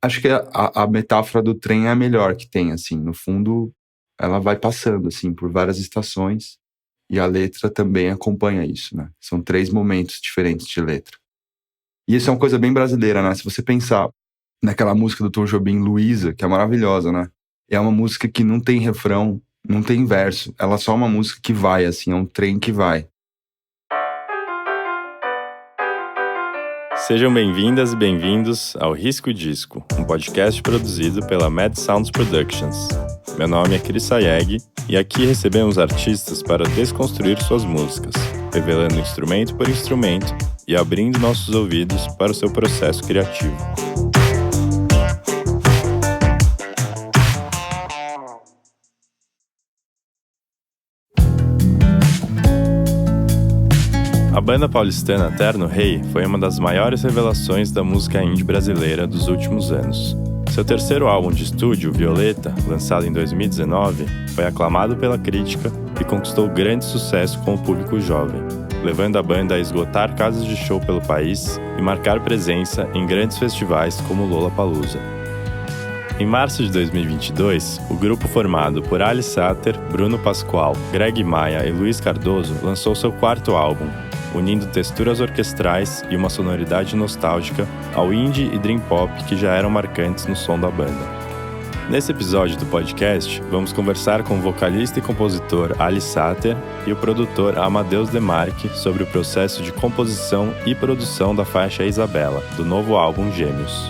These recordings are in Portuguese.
Acho que a metáfora do trem é a melhor que tem, assim. No fundo, ela vai passando, assim, por várias estações e a letra também acompanha isso, né? São 3 momentos diferentes de letra. E isso é uma coisa bem brasileira, né? Se você pensar naquela música do Tom Jobim, Luísa, que é maravilhosa, né? É uma música que não tem refrão, não tem verso. Ela é só uma música que vai, assim, é um trem que vai. Sejam bem-vindas e bem-vindos ao Risco Disco, um podcast produzido pela Mad Sounds Productions. Meu nome é Chris Sayeg e aqui recebemos artistas para desconstruir suas músicas, revelando instrumento por instrumento e abrindo nossos ouvidos para o seu processo criativo. A banda paulistana Terno Rei foi uma das maiores revelações da música indie brasileira dos últimos anos. Seu terceiro álbum de estúdio, Violeta, lançado em 2019, foi aclamado pela crítica e conquistou grande sucesso com o público jovem, levando a banda a esgotar casas de show pelo país e marcar presença em grandes festivais como Lollapalooza. Em março de 2022, o grupo formado por Ali Sater, Bruno Pascoal, Greg Maia e Luiz Cardoso lançou seu quarto álbum, unindo texturas orquestrais e uma sonoridade nostálgica ao indie e dream pop que já eram marcantes no som da banda. Nesse episódio do podcast, vamos conversar com o vocalista e compositor Ali Sater e o produtor Amadeus Demarque sobre o processo de composição e produção da faixa Isabela, do novo álbum Gêmeos.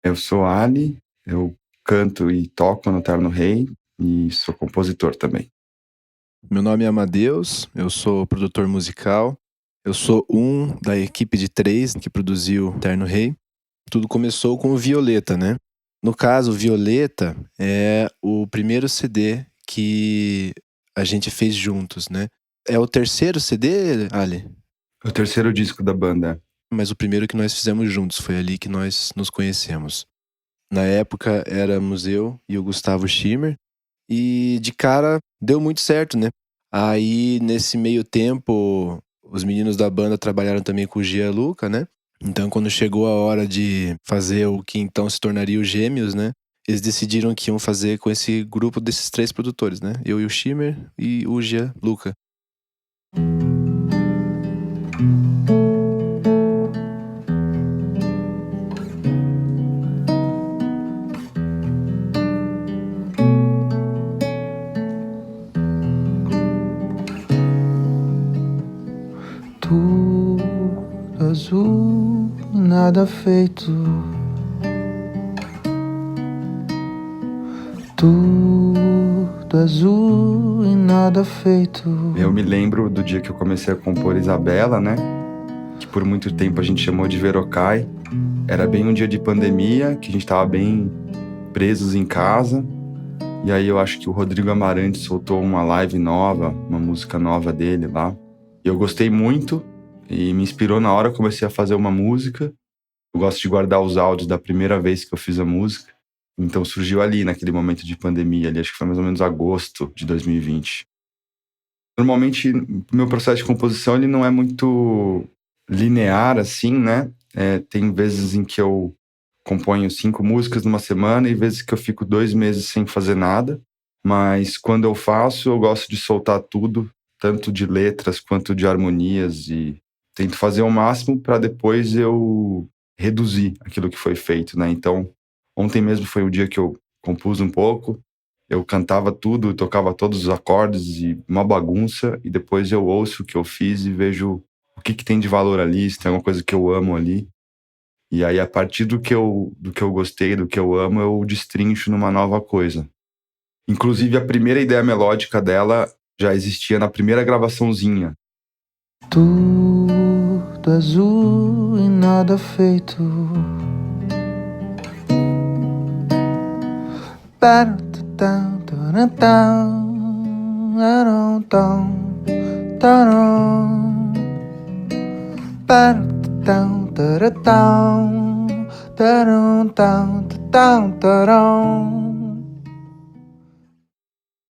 Eu sou Ali, eu canto e toco no Terno Rei e sou compositor também. Meu nome é Amadeus, eu sou produtor musical, eu sou um da equipe de 3 que produziu Terno Rei. Tudo começou com o Violeta, né? No caso, Violeta é o primeiro CD que a gente fez juntos, né? É o terceiro CD, Ali? É o terceiro disco da banda. Mas o primeiro que nós fizemos juntos, foi ali que nós nos conhecemos. Na época éramos eu e o Gustavo Schimmer, e de cara deu muito certo, né? Aí nesse meio tempo, os meninos da banda trabalharam também com o Gianluca, né? Então quando chegou a hora de fazer o que então se tornaria o Gêmeos, né? Eles decidiram que iam fazer com esse grupo desses 3 produtores, né? Eu e o Schimmer e o Gianluca. Tudo azul, nada feito. Tudo azul e nada feito. Eu me lembro do dia que eu comecei a compor Isabela, né? Que por muito tempo a gente chamou de Verocai. Era bem um dia de pandemia, que a gente tava bem presos em casa. E aí eu acho que o Rodrigo Amarante soltou uma live nova, uma música nova dele lá. Eu gostei muito e me inspirou na hora, eu comecei a fazer uma música. Eu gosto de guardar os áudios da primeira vez que eu fiz a música. Então surgiu ali, naquele momento de pandemia, ali, acho que foi mais ou menos agosto de 2020. Normalmente, o meu processo de composição, ele não é muito linear, assim, né? Tem vezes em que eu componho 5 músicas numa semana e vezes que eu fico 2 meses sem fazer nada. Mas quando eu faço, eu gosto de soltar tudo, tanto de letras quanto de harmonias, e tento fazer o máximo para depois eu reduzir aquilo que foi feito, né? Então, ontem mesmo foi o dia que eu compus um pouco, eu cantava tudo, tocava todos os acordes e uma bagunça, e depois eu ouço o que eu fiz e vejo o que tem de valor ali, se tem alguma coisa que eu amo ali. E aí, a partir do que eu gostei, do que eu amo, eu destrincho numa nova coisa. Inclusive, a primeira ideia melódica dela já existia na primeira gravaçãozinha. Tudo azul e nada feito.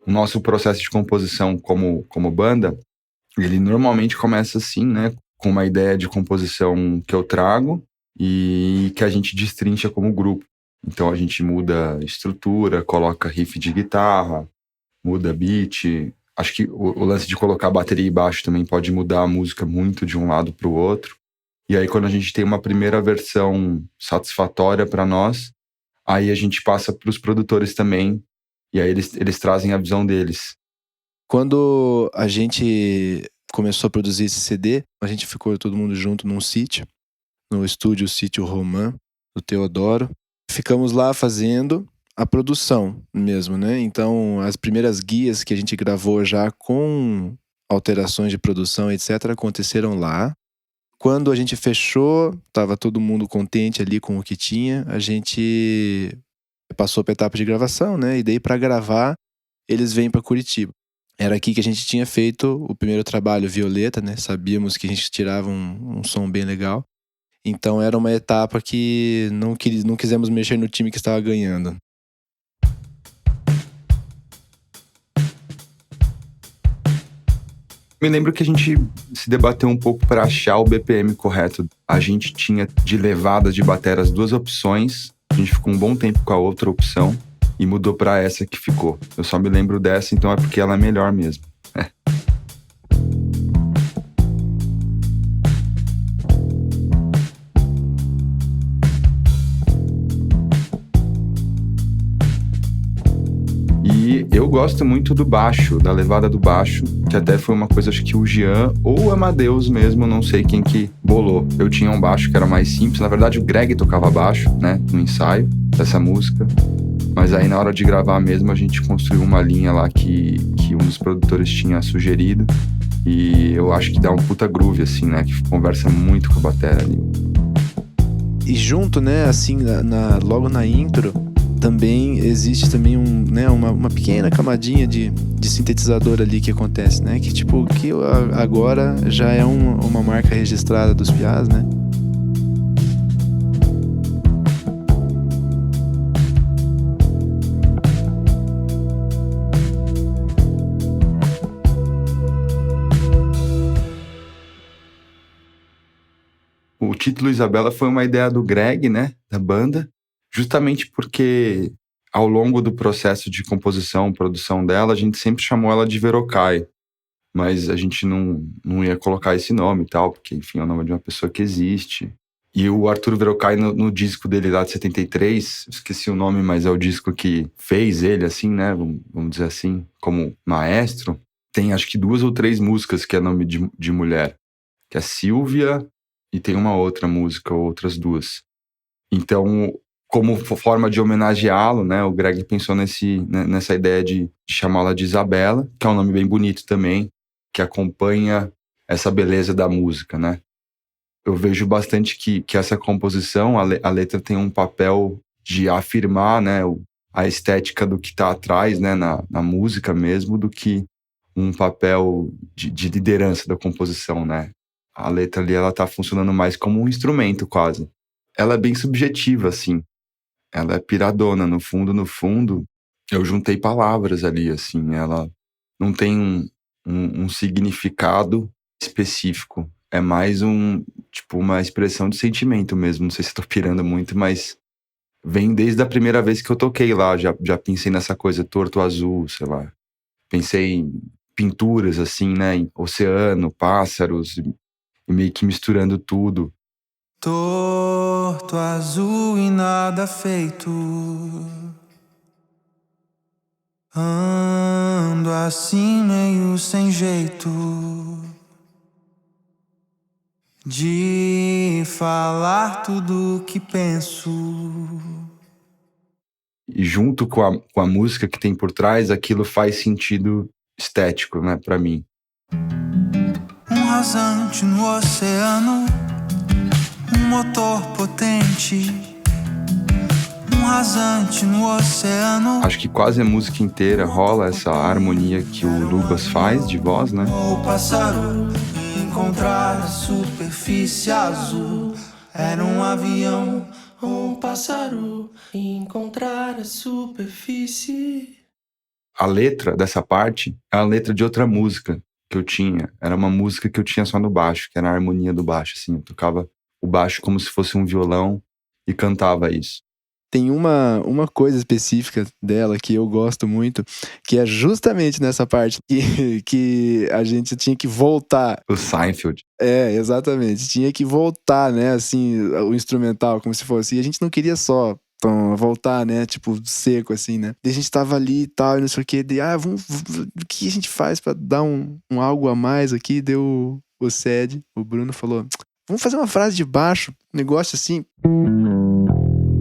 O nosso processo de composição como banda Ele normalmente começa assim, né? Com uma ideia de composição que eu trago e que a gente destrincha como grupo. Então a gente muda estrutura, coloca riff de guitarra, muda beat. Acho que o lance de colocar bateria e baixo também pode mudar a música muito de um lado para o outro. E aí quando a gente tem uma primeira versão satisfatória para nós, aí a gente passa para os produtores também, e aí eles trazem a visão deles. Quando a gente começou a produzir esse CD, a gente ficou todo mundo junto num sítio, no estúdio Sítio Romã, do Teodoro. Ficamos lá fazendo a produção mesmo, né? Então, as primeiras guias que a gente gravou já com alterações de produção, etc., aconteceram lá. Quando a gente fechou, tava todo mundo contente ali com o que tinha, a gente passou pra etapa de gravação, né? E daí pra gravar, eles vêm pra Curitiba. Era aqui que a gente tinha feito o primeiro trabalho, Violeta, né? Sabíamos que a gente tirava um som bem legal. Então era uma etapa que não quisemos mexer no time que estava ganhando. Me lembro que a gente se debateu um pouco para achar o BPM correto. A gente tinha de levadas de bateria as duas opções. A gente ficou um bom tempo com a outra opção e mudou para essa que ficou. Eu só me lembro dessa, então é porque ela é melhor mesmo. E eu gosto muito do baixo, da levada do baixo, que até foi uma coisa, acho que o Jean ou o Amadeus mesmo, não sei quem que bolou. Eu tinha um baixo que era mais simples, na verdade o Greg tocava baixo, né, no ensaio dessa música. Mas aí na hora de gravar mesmo a gente construiu uma linha lá que um dos produtores tinha sugerido. E eu acho que dá um puta groove, assim, né, que conversa muito com a bateria ali. E junto, né, assim, logo na intro, também existe também uma pequena camadinha de sintetizador ali que acontece, né? Que tipo, que agora já é uma marca registrada dos Piás, né? O título Isabela foi uma ideia do Greg, né, da banda, justamente porque ao longo do processo de composição, produção dela, a gente sempre chamou ela de Verocai, mas a gente não ia colocar esse nome e tal, porque, enfim, é o nome de uma pessoa que existe. E o Arthur Verocai, no disco dele lá de 73, esqueci o nome, mas é o disco que fez ele, assim, né, vamos dizer assim, como maestro, tem acho que 2 ou 3 músicas que é nome de mulher, que é Silvia, e tem uma outra música, ou outras 2. Então, como forma de homenageá-lo, né, o Greg pensou nessa ideia de chamá-la de Isabela, que é um nome bem bonito também, que acompanha essa beleza da música, né. Eu vejo bastante que essa composição, a letra tem um papel de afirmar, né, a estética do que está atrás, né, na música mesmo, do que um papel de liderança da composição, né. A letra ali, ela tá funcionando mais como um instrumento, quase. Ela é bem subjetiva, assim. Ela é piradona. No fundo, eu juntei palavras ali, assim. Ela não tem um significado específico. É mais tipo, uma expressão de sentimento mesmo. Não sei se tô pirando muito, mas vem desde a primeira vez que eu toquei lá. Já pensei nessa coisa, torto azul, sei lá. Pensei em pinturas, assim, né? Em oceano, pássaros, e meio que misturando tudo. Torto, azul e nada feito. Ando assim meio sem jeito de falar tudo que penso. E junto com a música que tem por trás, aquilo faz sentido estético, né, pra mim. Um rasante no oceano, um motor potente. Um rasante no oceano. Acho que quase a música inteira rola essa harmonia que o Lubas faz de voz, né? O pássaro encontrar a superfície azul. Era um avião. Um pássaro encontrar a superfície. A letra dessa parte é a letra de outra música, que eu tinha era uma música que eu tinha só no baixo, que era a harmonia do baixo, assim. Eu tocava o baixo como se fosse um violão e cantava isso. Tem uma coisa específica dela que eu gosto muito, que é justamente nessa parte que a gente tinha que voltar. O Seinfeld. É, exatamente. Tinha que voltar, né, assim, o instrumental, como se fosse. E a gente não queria só voltar, né, tipo, seco, assim, né. E a gente tava ali e tal, e não sei o quê. O que a gente faz pra dar um algo a mais aqui? Deu o Ced, o Bruno falou, vamos fazer uma frase de baixo, um negócio assim.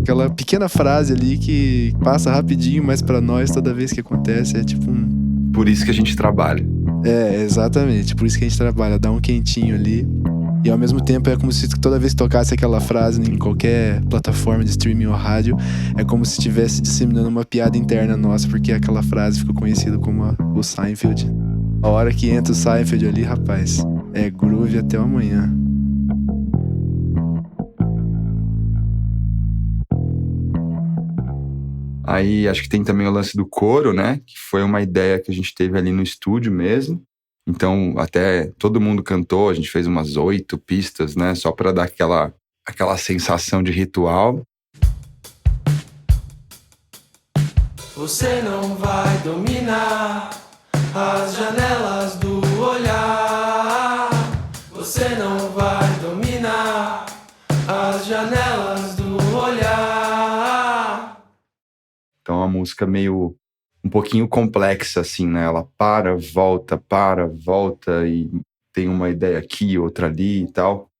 Aquela pequena frase ali que passa rapidinho, mas pra nós, toda vez que acontece, é tipo um... Por isso que a gente trabalha. É, exatamente. Por isso que a gente trabalha, dá um quentinho ali. E ao mesmo tempo é como se toda vez que tocasse aquela frase em qualquer plataforma de streaming ou rádio, é como se estivesse disseminando uma piada interna nossa, porque aquela frase ficou conhecida como o Seinfeld. A hora que entra o Seinfeld ali, rapaz, é groove até o amanhã. Aí acho que tem também o lance do coro, né? Que foi uma ideia que a gente teve ali no estúdio mesmo. Então até todo mundo cantou, a gente fez umas 8 pistas, né? Só pra dar aquela sensação de ritual. Você não vai dominar as janelas do olhar. Você não vai dominar as janelas do olhar. Então é uma música meio um pouquinho complexa, assim, né? Ela para, volta e tem uma ideia aqui, outra ali e tal.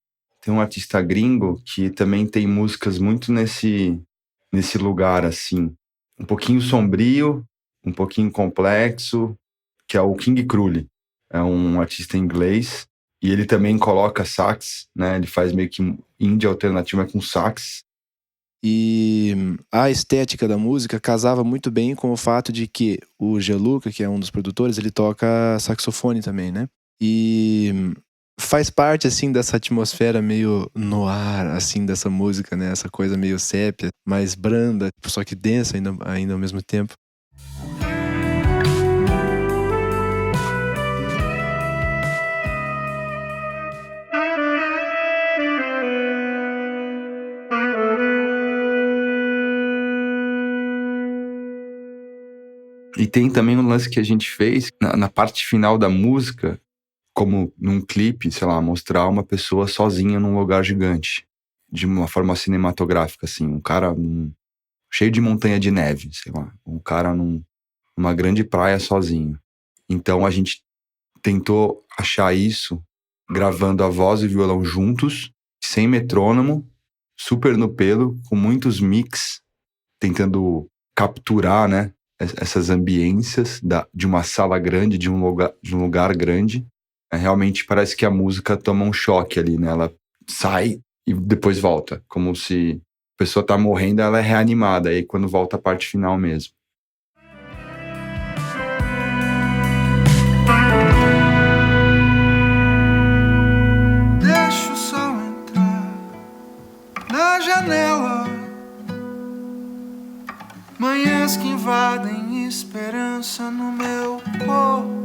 Tem um artista gringo que também tem músicas muito nesse lugar, assim. Um pouquinho sombrio, um pouquinho complexo, que é o King Krule. É um artista inglês e ele também coloca sax, né? Ele faz meio que um indie alternativo, mas com sax. E a estética da música casava muito bem com o fato de que o Geluca, que é um dos produtores, ele toca saxofone também, né? E faz parte, assim, dessa atmosfera meio noir, assim, dessa música, né? Essa coisa meio sépia, mais branda, só que densa ainda ao mesmo tempo. E tem também um lance que a gente fez na parte final da música, como num clipe, sei lá, mostrar uma pessoa sozinha num lugar gigante, de uma forma cinematográfica, assim, um cara cheio de montanha de neve, sei lá, um cara numa grande praia sozinho. Então a gente tentou achar isso gravando a voz e o violão juntos, sem metrônomo, super no pelo, com muitos mix, tentando capturar, né, essas ambiências de uma sala grande, de um lugar grande. Realmente parece que a música toma um choque ali, né? Ela sai e depois volta, como se a pessoa tá morrendo, ela é reanimada, aí quando volta a parte final mesmo. Deixa o sol entrar na janela. Manhãs que invadem esperança no meu corpo.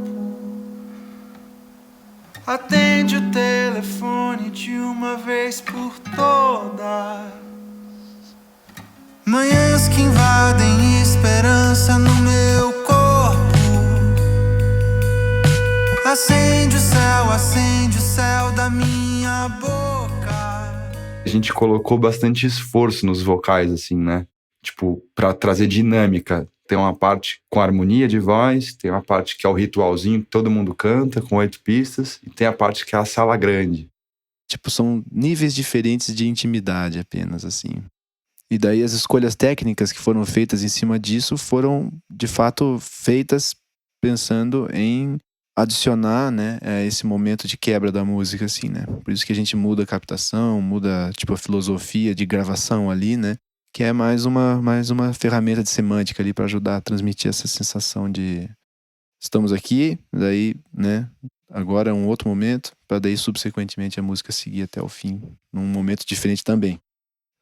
Atende o telefone de uma vez por todas. Manhãs que invadem esperança no meu corpo. Acende o céu da minha boca. A gente colocou bastante esforço nos vocais, assim, né? Tipo, pra trazer dinâmica. Tem uma parte com harmonia de voz, tem uma parte que é o ritualzinho que todo mundo canta, com 8 pistas, e tem a parte que é a sala grande. Tipo, são níveis diferentes de intimidade apenas, assim. E daí as escolhas técnicas que foram feitas em cima disso foram, de fato, feitas pensando em adicionar, né, esse momento de quebra da música, assim, né? Por isso que a gente muda a captação, muda, tipo, a filosofia de gravação ali, né? Que é mais uma ferramenta de semântica ali para ajudar a transmitir essa sensação de estamos aqui, daí, né, agora é um outro momento, para daí subsequentemente a música seguir até o fim, num momento diferente também.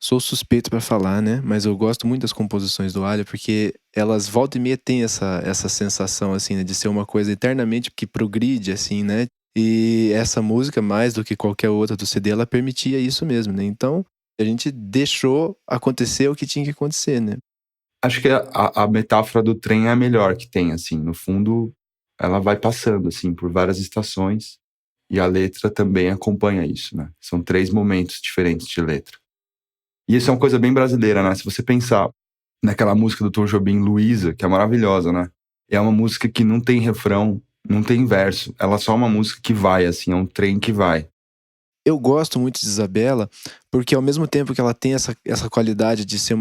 Sou suspeito pra falar, né? Mas eu gosto muito das composições do Alha, porque elas volta e meia têm essa sensação, assim, né? De ser uma coisa eternamente que progride, assim, né? E essa música, mais do que qualquer outra do CD, ela permitia isso mesmo, né? Então, a gente deixou acontecer o que tinha que acontecer, né? Acho que a metáfora do trem é a melhor que tem, assim. No fundo, ela vai passando, assim, por várias estações. E a letra também acompanha isso, né? São 3 momentos diferentes de letra. E isso é uma coisa bem brasileira, né? Se você pensar naquela música do Tom Jobim, Luísa, que é maravilhosa, né? É uma música que não tem refrão, não tem verso. Ela é só uma música que vai, assim, é um trem que vai. Eu gosto muito de Isabela, porque ao mesmo tempo que ela tem essa qualidade de ser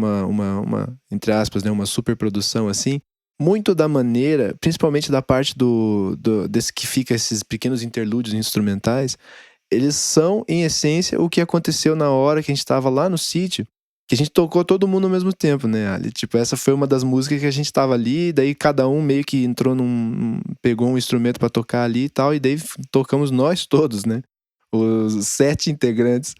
entre aspas, né, uma superprodução assim, muito da maneira, principalmente da parte desse que fica esses pequenos interlúdios instrumentais, eles são, em essência, o que aconteceu na hora que a gente tava lá no sítio, que a gente tocou todo mundo ao mesmo tempo, né, Ali? Tipo, essa foi uma das músicas que a gente tava ali, daí cada um meio que entrou pegou um instrumento pra tocar ali e tal, e daí tocamos nós todos, né? Os 7 integrantes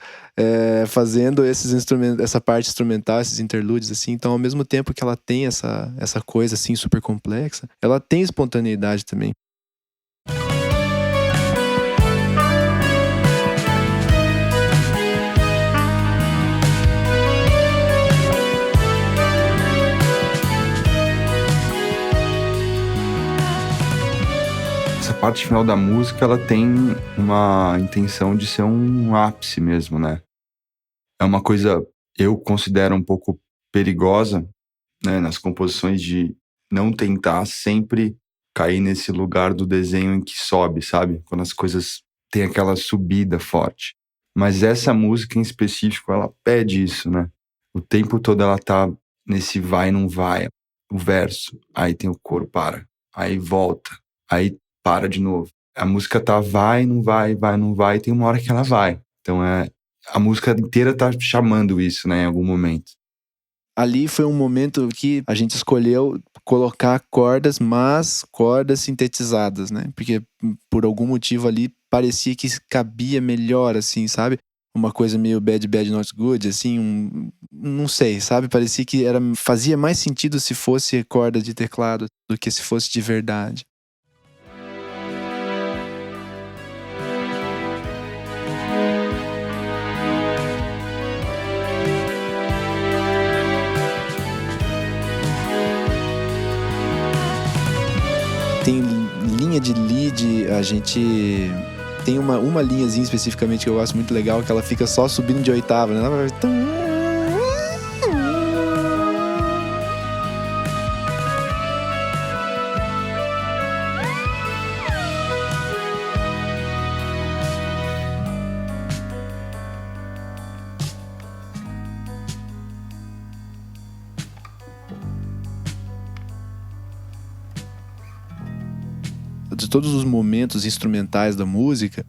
fazendo esses instrumentos, essa parte instrumental, esses interlúdios, assim. Então, ao mesmo tempo que ela tem essa coisa, assim, super complexa, ela tem espontaneidade também. Essa parte final da música, ela tem uma intenção de ser um ápice mesmo, né? É uma coisa, eu considero um pouco perigosa, né? Nas composições de não tentar sempre cair nesse lugar do desenho em que sobe, sabe? Quando as coisas têm aquela subida forte. Mas essa música em específico, ela pede isso, né? O tempo todo ela tá nesse vai e não vai. O verso, aí tem o coro, para. Aí volta, aí para de novo. A música tá vai, não vai, vai, não vai, e tem uma hora que ela vai. Então a música inteira tá chamando isso, né, em algum momento. Ali foi um momento que a gente escolheu colocar cordas, mas cordas sintetizadas, né? Porque por algum motivo ali parecia que cabia melhor, assim, sabe? Uma coisa meio bad, bad, not good, assim, não sei, sabe? Parecia que fazia mais sentido se fosse corda de teclado do que se fosse de verdade. Tem linha de lead, a gente tem uma linhazinha especificamente que eu gosto muito legal, que ela fica só subindo de oitava, né? Ela vai... De todos os momentos instrumentais da música,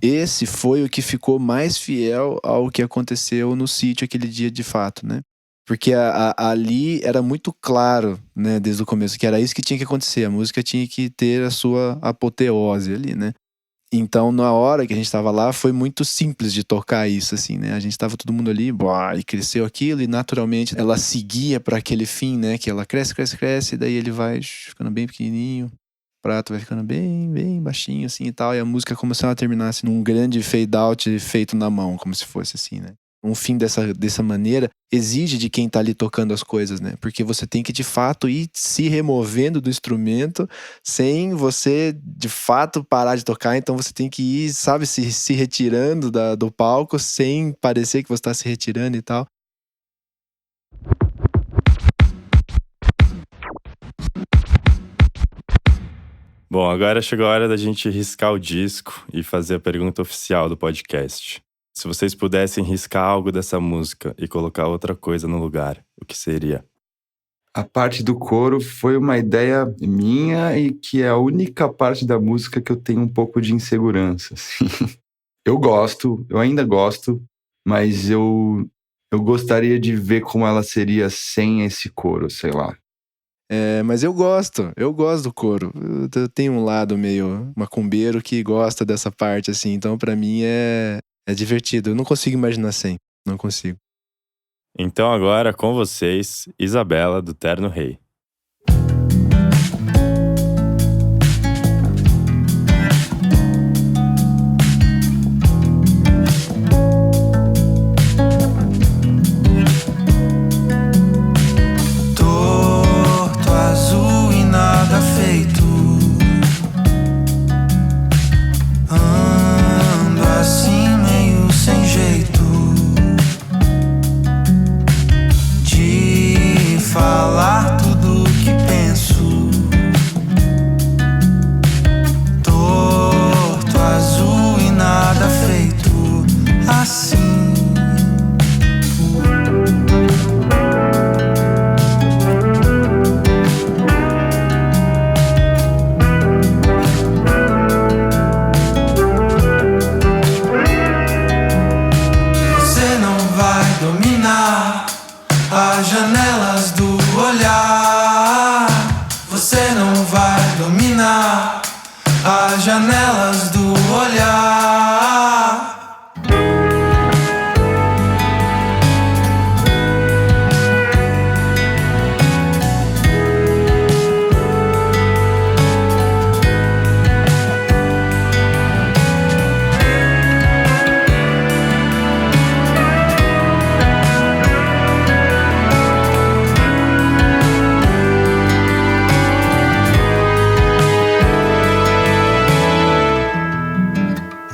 esse foi o que ficou mais fiel ao que aconteceu no sítio aquele dia de fato, né? Porque ali era muito claro, né, desde o começo, que era isso que tinha que acontecer. A música tinha que ter a sua apoteose ali, né? Então, na hora que a gente tava lá, foi muito simples de tocar isso, assim, né? A gente tava todo mundo ali, e cresceu aquilo, e naturalmente ela seguia para aquele fim, né? Que ela cresce, cresce, cresce, e daí ele vai ficando bem pequenininho. O prato vai ficando bem, bem baixinho, assim, e tal. E a música como se ela terminasse num grande fade-out feito na mão, como se fosse assim, né? Um fim dessa maneira exige de quem tá ali tocando as coisas, né? Porque você tem que, de fato, ir se removendo do instrumento sem você, de fato, parar de tocar. Então você tem que ir, sabe, se retirando do palco sem parecer que você tá se retirando e tal. Bom, agora chegou a hora da gente riscar o disco e fazer a pergunta oficial do podcast. Se vocês pudessem riscar algo dessa música e colocar outra coisa no lugar, o que seria? A parte do coro foi uma ideia minha e que é a única parte da música que eu tenho um pouco de insegurança, assim. Eu ainda gosto, mas eu gostaria de ver como ela seria sem esse coro, sei lá. Mas eu gosto do coro. Eu tenho um lado meio macumbeiro que gosta dessa parte, assim. Então, pra mim, é divertido. Eu não consigo imaginar sem. Não consigo. Então agora com vocês, Isabela do Terno Rei. Torto, azul e nada feito. Ando assim meio sem jeito de falar tudo o que penso. Torto, azul e nada feito assim. Você não vai dominar as janelas do olhar. Você não vai dominar as janelas do olhar.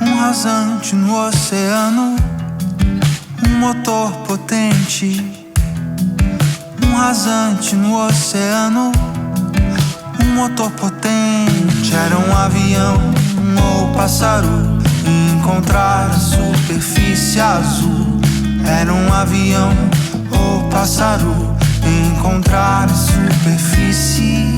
Um rasante no oceano, um motor potente. Um rasante no oceano, um motor potente. Era um avião ou pássaro, encontrar a superfície azul. Era um avião ou pássaro, encontrar a superfície.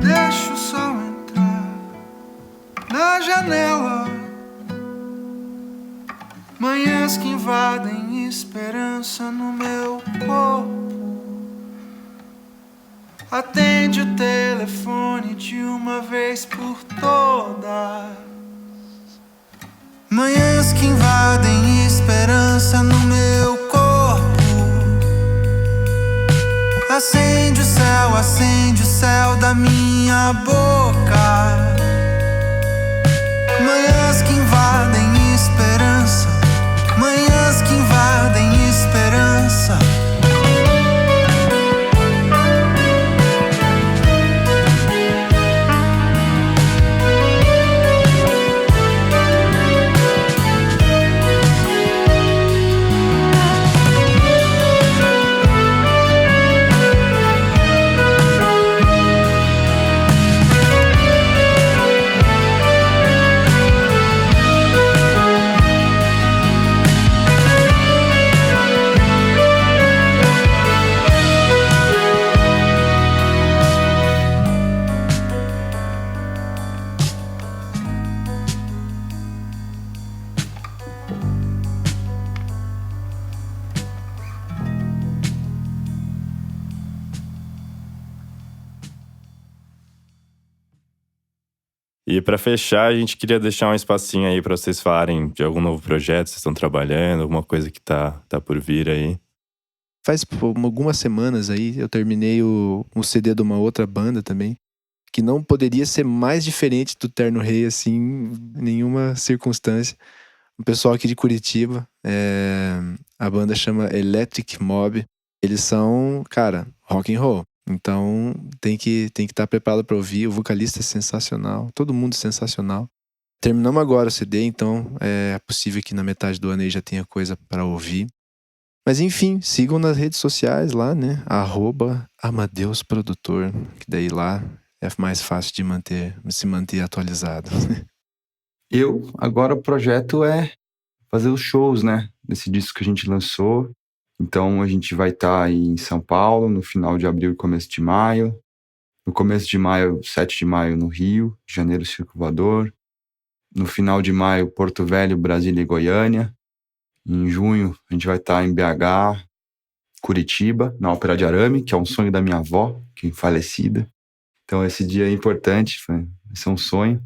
Deixa o sol entrar na janela. Manhãs que invadem esperança no meu corpo. Atende o telefone de uma vez por todas. Manhãs que invadem esperança no meu corpo. Acende o céu da minha boca. Manhãs que invadem esperança. Manhãs que invadem esperança. E pra fechar, a gente queria deixar um espacinho aí pra vocês falarem de algum novo projeto que vocês estão trabalhando, alguma coisa que tá por vir aí. Faz algumas semanas aí eu terminei um CD de uma outra banda também, que não poderia ser mais diferente do Terno Rei, assim, em nenhuma circunstância. O pessoal aqui de Curitiba, a banda chama Electric Mob. Eles são, cara, rock and roll. Então tem que estar preparado para ouvir. O vocalista é sensacional, todo mundo é sensacional. Terminamos agora o CD, então é possível que na metade do ano aí já tenha coisa para ouvir. Mas enfim, sigam nas redes sociais lá, né? @AmadeusProdutor, que daí lá é mais fácil de se manter atualizado. Agora o projeto é fazer os shows, né? Desse disco que a gente lançou. Então a gente vai estar aí em São Paulo no final de abril e começo de maio. No começo de maio, 7 de maio no Rio, janeiro Circo Voador. No final de maio, Porto Velho, Brasília e Goiânia. Em junho a gente vai estar em BH, Curitiba, na Ópera de Arame, que é um sonho da minha avó, que é falecida. Então esse dia é importante, vai ser um sonho.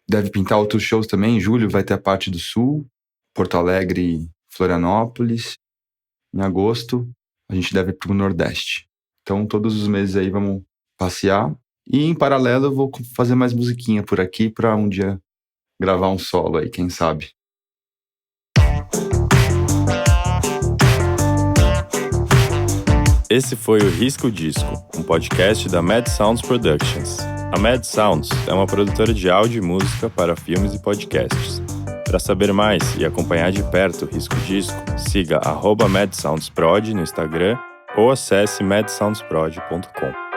Deve pintar outros shows também. Em julho vai ter a parte do Sul, Porto Alegre e Florianópolis. Em agosto, a gente deve ir pro Nordeste. Então todos os meses aí vamos passear. E em paralelo eu vou fazer mais musiquinha por aqui pra um dia gravar um solo aí, quem sabe. Esse foi o Risca o Disco, um podcast da Mad Sounds Productions. A Mad Sounds é uma produtora de áudio e música para filmes e podcasts. Para saber mais e acompanhar de perto o Risca o Disco, siga @MadSoundsProd no Instagram ou acesse madsoundsprod.com.